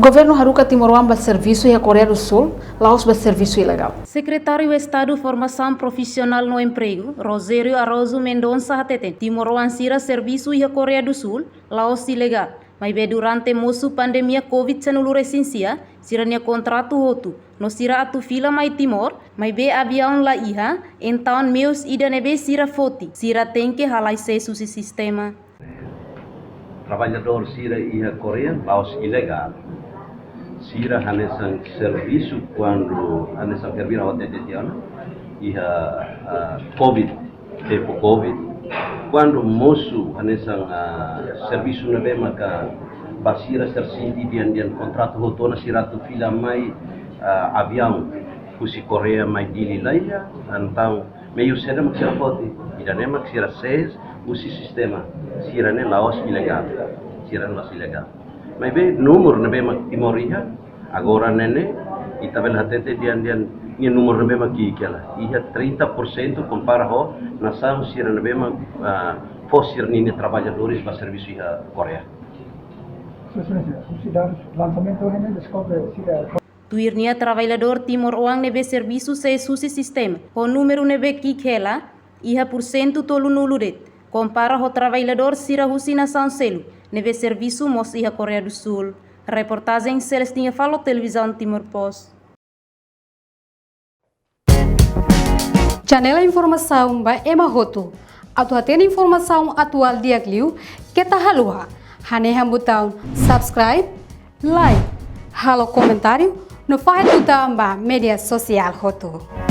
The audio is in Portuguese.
Governo Haruka Timor-Leste bate serviço e a Coreia do Sul, Laos bate serviço ilegal. Secretário de Estado Formação Profissional no Emprego, Rosério Arauzo Mendonça Hateten, Timor-Leste sira serviço e a Coreia do Sul, Laos ilegal. Mas durante moço pandemia Covid-19 recensia, siranya contrato hotu, no sira atu fila mai Timor, mas avião la iha, então meus ida nebe sira foti, sira tem que halai sesu sistema. Trabalhador sira iha Coreia, Laos ilegal. Sira hanesan serviço quando hanesan servir awat detetiana iha Covid, tempo Covid. Quando moço hanesan serviço na bem maka basira tersindi dian contrato hotona siratu fila mai avião kusi Korea mai dili laia então meio seda maksira poti idane maksira seis usi sistema sirane Laos ilegal mas bem número na bem Timor-Leste agora nene itabel hatete dian ni número na bem aquela iha 30% compara ho nação sira na bem fossir ni trabalhadores para serviço iha Coreia. Tuirnia trabalhador Timor-Leste nebe serviço se susi sistema. O número nebe kikela iha porcento tolu nuludet. Compara o trabalhador sira husi nação selu nebe serviço mos iha Coreia do Sul. Reportagem Celestinha Falo Televisão Timor Post. Janela informação ba Emma Hoto. Atu atena informação atual dia kliu kita halua. Haneha botão subscribe, like, halo comentário no faz botão ba media social Hoto.